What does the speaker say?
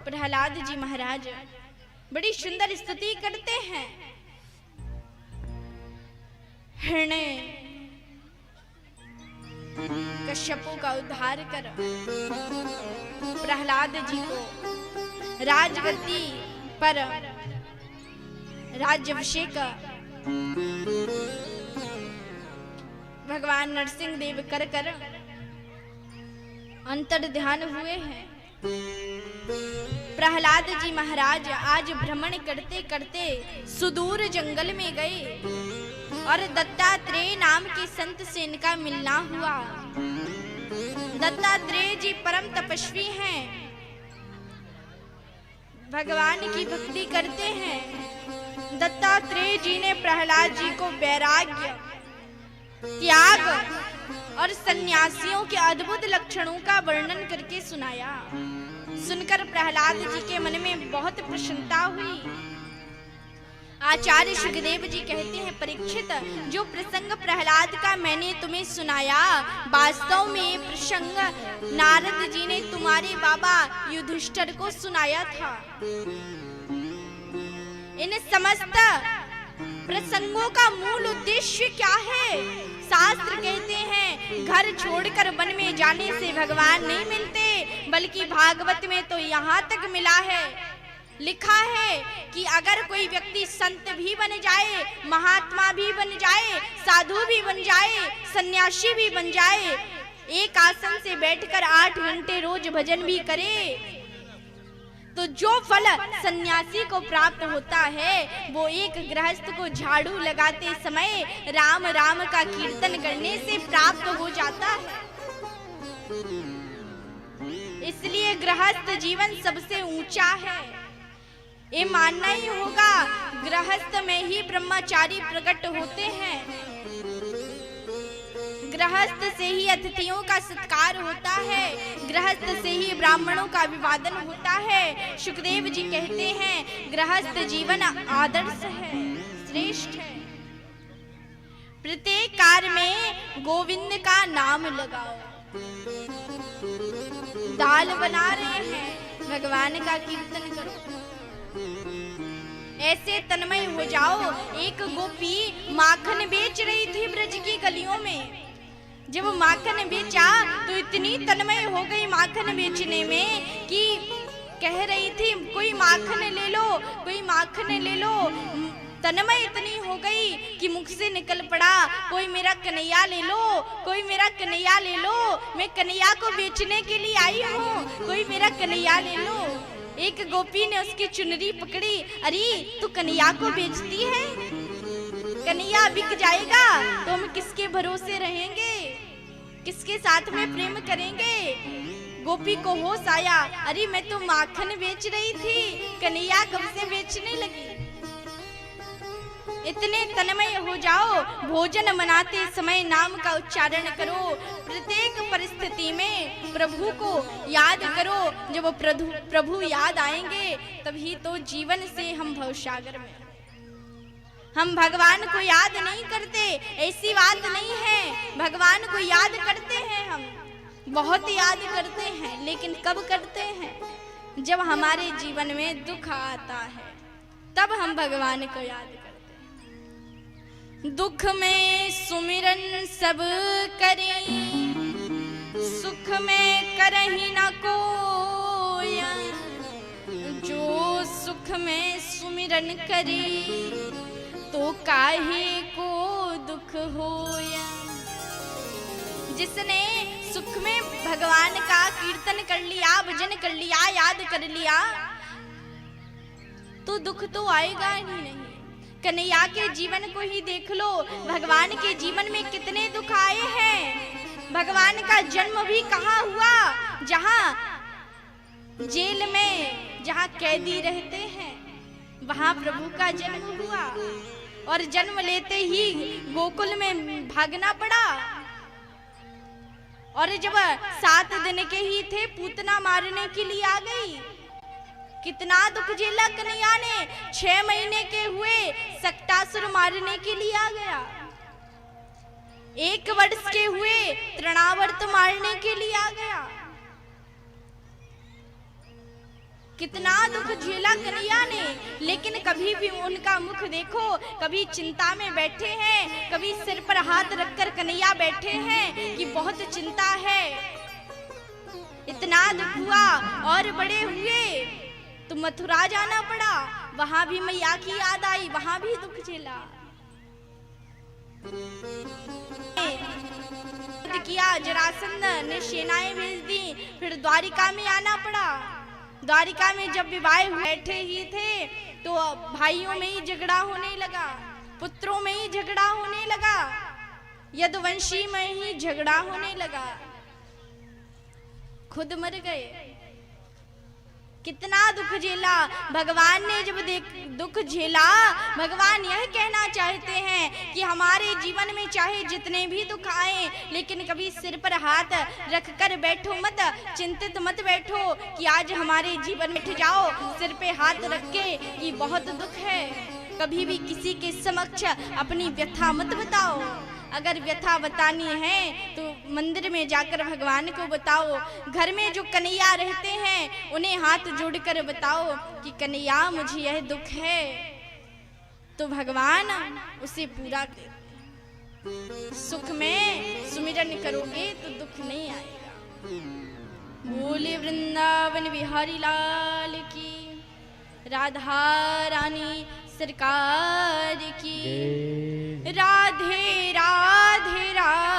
प्रहलाद जी महाराज बड़ी सुंदर स्तुति करते हैं। हिरण्य कश्यपों का उद्धार कर प्रहलाद जी को राजगद्दी पर राज्याभिषेक भगवान नरसिंह देव कर अंतर ध्यान हुए हैं। प्रहलाद जी महाराज आज भ्रमण करते करते सुदूर जंगल में गए और दत्तात्रेय नाम के संत से इनका मिलना हुआ। दत्तात्रेय जी परम तपस्वी हैं, भगवान की भक्ति करते हैं। दत्तात्रेय जी ने प्रहलाद जी को वैराग्य, त्याग और सन्यासियों के अद्भुत लक्षणों का वर्णन करके सुनाया। सुनकर प्रहलाद जी के मन में बहुत प्रसन्नता हुई। आचार्य सुखदेव जी कहते हैं, परीक्षित, जो प्रसंग प्रहलाद का मैंने तुम्हें सुनाया, वास्तव में प्रसंग नारद जी ने तुम्हारे बाबा युधिष्ठिर को सुनाया था। इन समस्त प्रसंगों का मूल उद्देश्य क्या है? शास्त्र कहते हैं, घर छोड़कर वन में जाने से भगवान नहीं मिलते, बल्कि भागवत में तो यहाँ तक मिला है, लिखा है कि अगर कोई व्यक्ति संत भी बन जाए, महात्मा भी बन जाए, साधु भी बन जाए, सन्यासी भी बन जाए, एक आसन से बैठकर 8 घंटे रोज भजन भी करे, तो जो फल सन्यासी को प्राप्त होता है वो एक गृहस्थ को झाड़ू लगाते समय राम राम का कीर्तन करने से प्राप्त हो जाता है। इसलिए गृहस्थ जीवन सबसे ऊंचा है। ये मानना ही होगा, गृहस्थ में ही ब्रह्मचारी प्रकट होते हैं, गृहस्थ से ही अतिथियों का सत्कार होता है, गृहस्थ से ही ब्राह्मणों का अभिवादन होता है। सुखदेव जी कहते हैं, गृहस्थ जीवन आदर्श है, श्रेष्ठ है। प्रत्येक कार्य में गोविंद का नाम लगाओ। दाल बना रहे हैं, भगवान का कीर्तन करो, ऐसे तन्मय हो जाओ। एक गोपी माखन बेच रही थी ब्रज की गलियों में। जब माखन बेचा तो इतनी तन्मय हो गई माखन बेचने में कि कह रही थी, कोई माखन ले लो, कोई माखन ले लो। तन्मय इतनी हो गई कि मुख से निकल पड़ा, कोई मेरा कन्हैया ले लो, कोई मेरा कन्हैया ले लो, मैं कन्हैया को बेचने के लिए आई हूँ, कोई मेरा कन्हैया ले लो। एक गोपी ने उसकी चुनरी पकड़ी, अरे तू कन्हैया को बेचती है, कन्हैया बिक जाएगा तो हम किसके भरोसे रहेंगे, किसके साथ में प्रेम करेंगे। गोपी को होश आया, अरे मैं तो माखन बेच रही थी, कन्हैया कब से बेचने लगी। इतने तन्मय हो जाओ, भोजन बनाते समय नाम का उच्चारण करो, प्रत्येक परिस्थिति में प्रभु को याद करो। जब प्रभु याद आएंगे तभी तो जीवन से हम भवसागर में। हम भगवान को याद नहीं करते, ऐसी बात नहीं है, भगवान को याद करते हैं, हम बहुत याद करते हैं, लेकिन कब करते हैं? जब हमारे जीवन में दुख आता है तब हम भगवान को याद करते हैं। दुख में सुमिरन सब करें, सुख में करही न कोया, जो सुख में सुमिरन करे तो काहे को दुख होया। जिसने सुख में भगवान का कीर्तन कर लिया, भजन कर लिया, याद कर लिया, तो दुख तो आएगा ही नहीं। कन्हैया के जीवन को ही देख लो, भगवान के जीवन में कितने दुख आए हैं। भगवान का जन्म भी कहाँ हुआ? जहाँ जेल में जहाँ कैदी रहते हैं वहां प्रभु का जन्म हुआ, और जन्म लेते ही गोकुल में भागना पड़ा। और जब 7 दिन के ही थे, पूतना मारने के लिए आ गई। कितना दुख झेला कन्हैया ने। 6 महीने के हुए सक्टासुर मारने के लिए आ गया। 1 वर्ष के हुए तृणावर्त मारने के लिए आ गया। कितना दुख झेला कन्हैया ने, लेकिन कभी भी उनका मुख देखो, कभी चिंता में बैठे हैं, कभी सिर पर हाथ रखकर कन्हैया बैठे हैं कि बहुत चिंता है। इतना दुख हुआ और बड़े हुए तो मथुरा जाना पड़ा, वहां भी मैया की याद आई, वहां भी दुख झेला किया। जरासंध ने सेनाएं भेज दी, फिर द्वारिका में आना पड़ा। द्वारिका में जब विवाह बैठे ही थे तो भाइयों में ही झगड़ा होने लगा, पुत्रों में ही झगड़ा होने लगा, यदुवंशी में ही झगड़ा होने लगा, खुद मर गए। कितना दुख झेला भगवान ने। जब दुख झेला, भगवान यह कहना चाहते हैं कि हमारे जीवन में चाहे जितने भी दुख आए, लेकिन कभी सिर पर हाथ रख कर बैठो मत, चिंतित मत बैठो कि आज हमारे जीवन में उठ जाओ सिर पे हाथ रख के कि बहुत दुख है। कभी भी किसी के समक्ष अपनी व्यथा मत बताओ। अगर व्यथा बतानी है तो मंदिर में जाकर भगवान को बताओ। घर में जो कन्हैया रहते हैं उन्हें हाथ जोड़कर बताओ कि कन्हैया मुझे यह दुख है, तो भगवान उसे पूरा कर। सुख में सुमिरन करोगे तो दुख नहीं आएगा। बोले वृंदावन बिहारी लाल की, राधा रानी सरकार की। राधे राधे राधे।